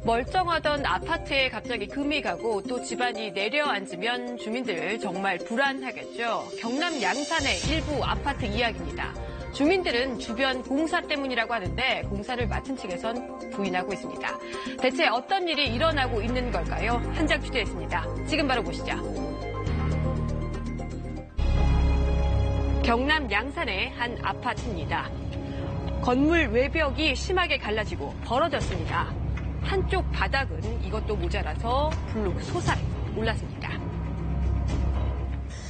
멀쩡하던 아파트에 갑자기 금이 가고 또 집안이 내려앉으면 주민들 정말 불안하겠죠. 경남 양산의 일부 아파트 이야기입니다. 주민들은 주변 공사 때문이라고 하는데 공사를 맡은 측에선 부인하고 있습니다. 대체 어떤 일이 일어나고 있는 걸까요? 현장 취재했습니다. 지금 바로 보시죠. 경남 양산의 한 아파트입니다. 건물 외벽이 심하게 갈라지고 벌어졌습니다. 한쪽 바닥은 이것도 모자라서 불룩 솟아 올랐습니다.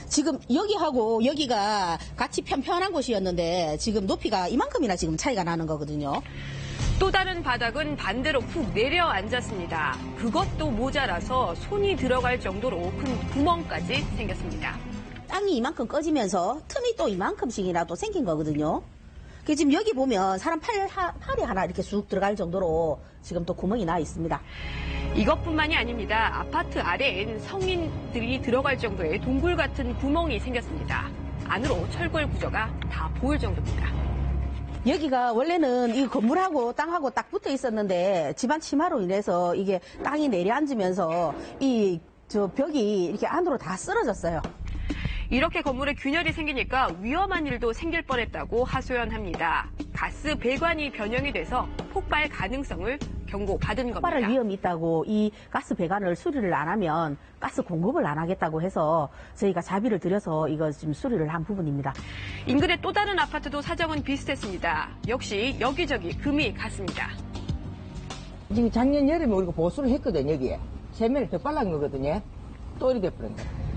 지금 여기하고 여기가 같이 편편한 곳이었는데 지금 높이가 이만큼이나 지금 차이가 나는 거거든요. 또 다른 바닥은 반대로 푹 내려앉았습니다. 그것도 모자라서 손이 들어갈 정도로 큰 구멍까지 생겼습니다. 땅이 이만큼 꺼지면서 틈이 또 이만큼씩이나 또 생긴 거거든요. 지금 여기 보면 사람 팔이 하나 이렇게 쑥 들어갈 정도로 지금 또 구멍이 나 있습니다. 이것뿐만이 아닙니다. 아파트 아래엔 성인들이 들어갈 정도의 동굴 같은 구멍이 생겼습니다. 안으로 철골 구조가 다 보일 정도입니다. 여기가 원래는 이 건물하고 땅하고 딱 붙어 있었는데 집안 침하로 인해서 이게 땅이 내려앉으면서 저 벽이 이렇게 안으로 다 쓰러졌어요. 이렇게 건물에 균열이 생기니까 위험한 일도 생길 뻔했다고 하소연합니다. 가스 배관이 변형이 돼서 폭발 가능성을 경고받은 겁니다. 폭발할 위험이 있다고 이 가스 배관을 수리를 안 하면 가스 공급을 안 하겠다고 해서 저희가 자비를 들여서 이거 지금 수리를 한 부분입니다. 인근의 또 다른 아파트도 사정은 비슷했습니다. 역시 여기저기 금이 갔습니다. 지금 작년 여름에 우리가 보수를 했거든요, 여기에. 세면을 더 빨란 거거든요. 또 이렇게 버린 거예요.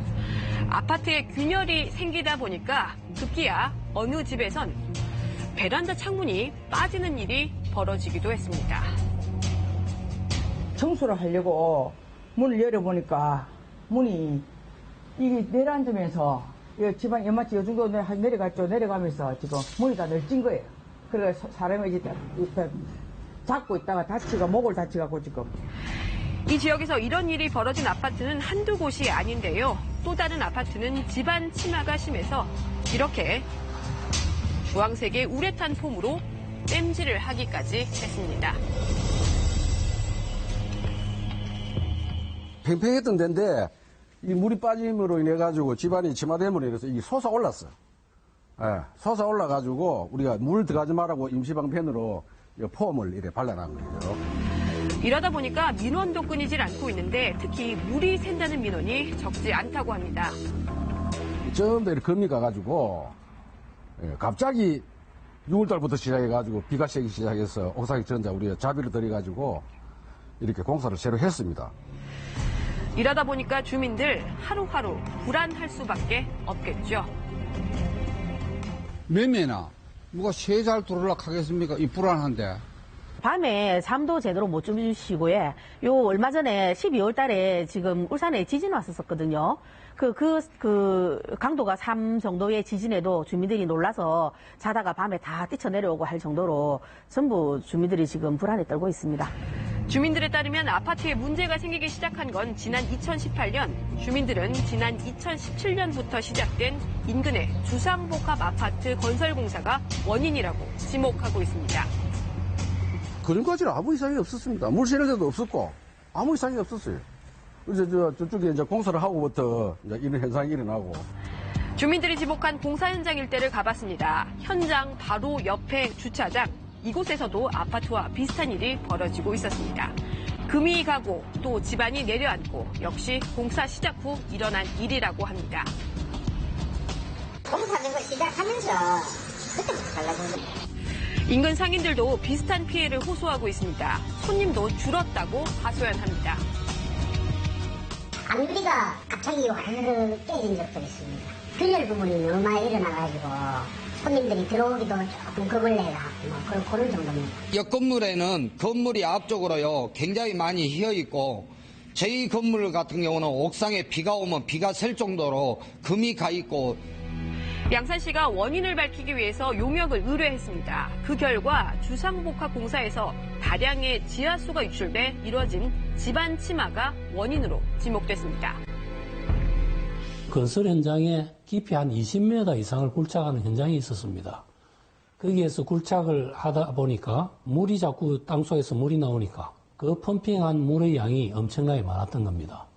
아파트에 균열이 생기다 보니까 급기야 어느 집에선 베란다 창문이 빠지는 일이 벌어지기도 했습니다. 청소를 하려고 문을 열어보니까 문이 이게 내려앉으면서 집안 연마치 요 정도 내려갔죠. 내려가면서 지금 문이 다 널찐 거예요. 그래서 사람이 이제 잡고 있다가 다치가 목을 다치갖고 지금. 이 지역에서 이런 일이 벌어진 아파트는 한두 곳이 아닌데요. 또 다른 아파트는 집안 침하가 심해서 이렇게 주황색의 우레탄 폼으로 땜질을 하기까지 했습니다. 팽팽했던 데인데 이 물이 빠짐으로 인해 가지고 집안이 침하됨으로 인해서 이게 솟아올랐어요. 예, 솟아올라가지고 우리가 물 들어가지 말라고 임시방편으로 폼을 이렇게 발라놓은 거죠. 이러다 보니까 민원도 끊이질 않고 있는데 특히 물이 샌다는 민원이 적지 않다고 합니다. 전부 다 이렇게 금이 가가지고 갑자기 6월달부터 시작해가지고 비가 새기 시작해서 옥상에 전자 우리가 자비를 들여가지고 이렇게 공사를 새로 했습니다. 이러다 보니까 주민들 하루하루 불안할 수밖에 없겠죠. 매매나 누가 새 잘 들어오려고 하겠습니까? 이 불안한데. 밤에 잠도 제대로 못 주무시고요. 얼마 전에 12월 달에 지금 울산에 지진 왔었거든요. 그 강도가 3 정도의 지진에도 주민들이 놀라서 자다가 밤에 다 뛰쳐내려오고 할 정도로 전부 주민들이 지금 불안에 떨고 있습니다. 주민들에 따르면 아파트에 문제가 생기기 시작한 건 지난 2018년, 주민들은 지난 2017년부터 시작된 인근의 주상복합 아파트 건설 공사가 원인이라고 지목하고 있습니다. 그전까지는 아무 이상이 없었습니다. 물 새는 데도 없었고 아무 이상이 없었어요. 이제 저쪽에 이제 공사를 하고부터 이제 이런 현상이 일어나고. 주민들이 지목한 공사 현장 일대를 가봤습니다. 현장 바로 옆에 주차장, 이곳에서도 아파트와 비슷한 일이 벌어지고 있었습니다. 금이 가고 또 집안이 내려앉고 역시 공사 시작 후 일어난 일이라고 합니다. 공사하는 걸 시작하면서 그때부터 달라진 거예요. 인근 상인들도 비슷한 피해를 호소하고 있습니다. 손님도 줄었다고 하소연합니다. 안비가 갑자기 와르르 깨진 적도 있습니다. 균열 부분이 너무 많이 일어나가지고 손님들이 들어오기도 조금 겁을 내가 그런 정도입니다. 옆 건물에는 건물이 앞쪽으로요 굉장히 많이 휘어 있고 저희 건물 같은 경우는 옥상에 비가 오면 비가 셀 정도로 금이 가 있고. 양산시가 원인을 밝히기 위해서 용역을 의뢰했습니다. 그 결과 주상복합공사에서 다량의 지하수가 유출돼 이뤄진 집안 침하가 원인으로 지목됐습니다. 건설 현장에 깊이 한 20m 이상을 굴착하는 현장이 있었습니다. 거기에서 굴착을 하다 보니까 물이 자꾸 땅속에서 물이 나오니까 그 펌핑한 물의 양이 엄청나게 많았던 겁니다.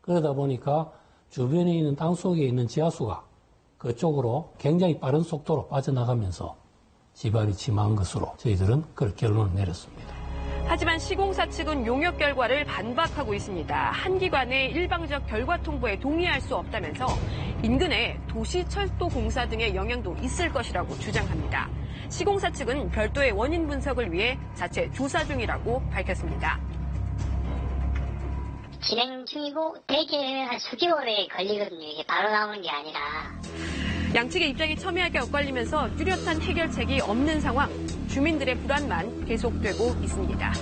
그러다 보니까 주변에 있는 땅 속에 있는 지하수가 그쪽으로 굉장히 빠른 속도로 빠져나가면서 지발이 침한 것으로 저희들은 그런 결론을 내렸습니다. 하지만 시공사 측은 용역 결과를 반박하고 있습니다. 한 기관의 일방적 결과 통보에 동의할 수 없다면서 인근에 도시철도 공사 등의 영향도 있을 것이라고 주장합니다. 시공사 측은 별도의 원인 분석을 위해 자체 조사 중이라고 밝혔습니다. 진행 중이고 대개 한 수개월에 걸리거든요. 이게 바로 나오는 게 아니라. 양측의 입장이 첨예하게 엇갈리면서 뚜렷한 해결책이 없는 상황, 주민들의 불안만 계속되고 있습니다.